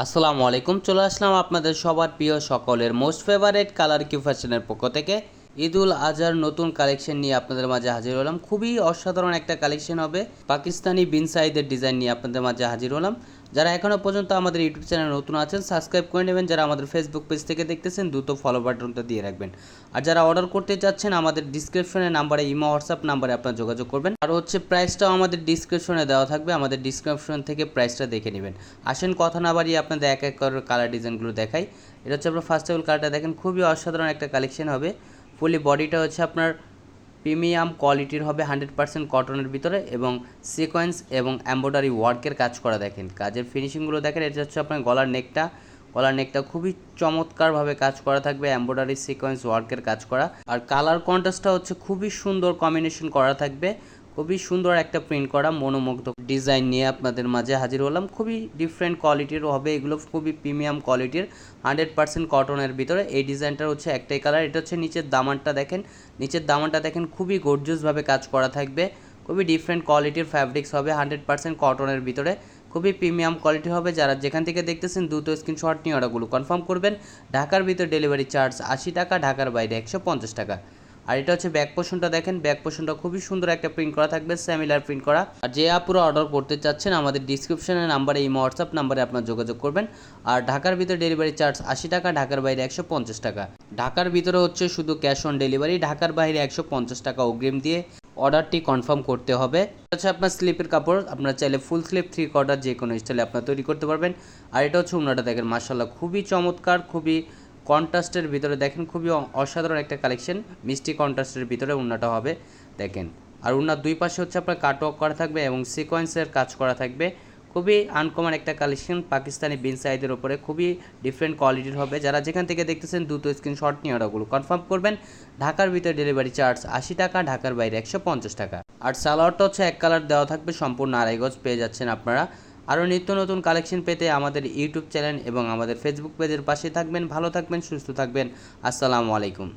আসসালামু আলাইকুম। চলে আসলাম আপনাদের সবার প্রিয় সকলের মোস্ট ফেভারিট কালার কিউ ফ্যাশনের পক্ষ থেকে ঈদুল আজহার নতুন কালেকশন নিয়ে আপনাদের মাঝে হাজির হলাম। খুবই অসাধারণ একটা কালেকশন হবে। পাকিস্তানি বিন সাইদের ডিজাইন নিয়ে আপনাদের মাঝে হাজির হলাম। যারা এখনও পর্যন্ত আমাদের ইউটিউব চ্যানেল নতুন আছেন সাবস্ক্রাইব করে নেবেন। যারা আমাদের ফেসবুক পেজ থেকে দেখতেছেন দ্রুত ফলো বাটনটা দিয়ে রাখবেন। আর যারা অর্ডার করতে চাচ্ছেন আমাদের ডিসক্রিপশনের নাম্বারে ইমো হোয়াটসঅ্যাপ নাম্বারে আপনারা যোগাযোগ করবেন। আর হচ্ছে প্রাইসটাও আমাদের ডিসক্রিপশনে দেওয়া থাকবে, আমাদের ডিসক্রিপশন থেকে প্রাইসটা দেখে নেবেন। আসেন কথা না বাড়িয়ে আপনাদের এক এক করে কালার ডিজাইনগুলো দেখাই। এটা হচ্ছে আপনার ফার্স্ট অফ অল কালারটা দেখেন, খুবই অসাধারণ একটা কালেকশন হবে। ফুলি বডিটা হচ্ছে আপনার প্রিমিয়াম কোয়ালিটির হবে, 100% কটনের ভিতরে এবং সিকোয়েন্স এবং এমব্রয়ডারি ওয়ার্কের কাজ করা। দেখেন কাজের ফিনিশিংগুলো দেখেন। এটা হচ্ছে আপনার গলার নেকটা খুবই চমৎকারভাবে কাজ করা থাকবে, এমব্রয়ডারি সিকোয়েন্স ওয়ার্কের কাজ করা। আর কালার কন্ট্রাস্টটা হচ্ছে খুবই সুন্দর কম্বিনেশন করা থাকবে, খুবই সুন্দর একটা প্রিন্ট করা মনোমুগ্ধ ডিজাইন নিয়ে আপনাদের মাঝে হাজির হলাম। খুবই ডিফারেন্ট কোয়ালিটির হবে এগুলো, খুবই প্রিমিয়াম কোয়ালিটির 100% কটনের ভিতরে। এই ডিজাইনটার হচ্ছে একটাই কালার। এটা হচ্ছে নিচের দামানটা দেখেন খুবই গর্জিয়াসভাবে কাজ করা থাকবে, খুবই ডিফারেন্ট কোয়ালিটির ফ্যাব্রিক্স হবে, 100% কটনের ভিতরে, খুবই প্রিমিয়াম কোয়ালিটি হবে। যারা যেখান থেকে দেখতেছেন দ্রুত স্ক্রিনশট নিয়ে অর্ডারগুলো কনফার্ম করবেন। ঢাকার ভিতরে ডেলিভারি চার্জ 80 টাকা, ঢাকার বাইরে 150 টাকা। আর এটা হচ্ছে ব্যাক পোর্শনটা দেখেন, ব্যাক পোর্শনটা খুবই সুন্দর একটা প্রিন্ট করা থাকবে, সিমিলার প্রিন্ট করা। আর যে আপুরা অর্ডার করতে চাচ্ছেন আমাদের ডিসক্রিপশনের নাম্বারে এই হোয়াটসঅ্যাপ নাম্বারে আপনার যোগাযোগ করবেন। আর ঢাকার ভিতরে ডেলিভারি চার্জ 80 টাকা, ঢাকার বাইরে 150 টাকা। ঢাকার ভিতরে হচ্ছে শুধু ক্যাশ অন ডেলিভারি, ঢাকার বাইরে 150 টাকা অগ্রিম দিয়ে অর্ডারটি কনফার্ম করতে হবে। হচ্ছে আপনার স্লিপের কাপড়, আপনার চাইলে ফুল স্লিপ 3/4 যে কোনো স্টাইলে আপনার তৈরি করতে পারবেন। আর এটা হচ্ছে ওড়নাটা দেখেন, মাশাআল্লাহ খুবই চমৎকার, খুবই কন্ট্রাস্টের ভিতরে দেখেন, খুবই অসাধারণ একটা কালেকশন। মিষ্টি কন্ট্রাস্টের ভিতরে ওড়নাটা হবে দেখেন। আর ওড়নার দুই পাশে হচ্ছে আপনার কাটওয়ার্ক করা থাকবে এবং সিকোয়েন্সের কাজ করা থাকবে। খুবই আনকমন একটা কালেকশন, পাকিস্তানি বিন সাইদের ওপরে খুবই ডিফারেন্ট কোয়ালিটির হবে। যারা যেখান থেকে দেখতেছেন দ্রুত স্ক্রিনশট নিয়ে অর্ডারগুলো কনফার্ম করবেন। ঢাকার ভিতরে ডেলিভারি চার্জ 80 টাকা, ঢাকার বাইরে 150 টাকা। আর সালোয়ারটা হচ্ছে এক কালার দেওয়া থাকবে, সম্পূর্ণ আড়াই গজ পেয়ে যাচ্ছেন আপনারা। আরও নিত্য নতুন কালেকশন পেতে আমাদের ইউটিউব চ্যানেল এবং আমাদের ফেসবুক পেজের পাশে থাকবেন। ভালো থাকবেন, সুস্থ থাকবেন। আসসালামু আলাইকুম।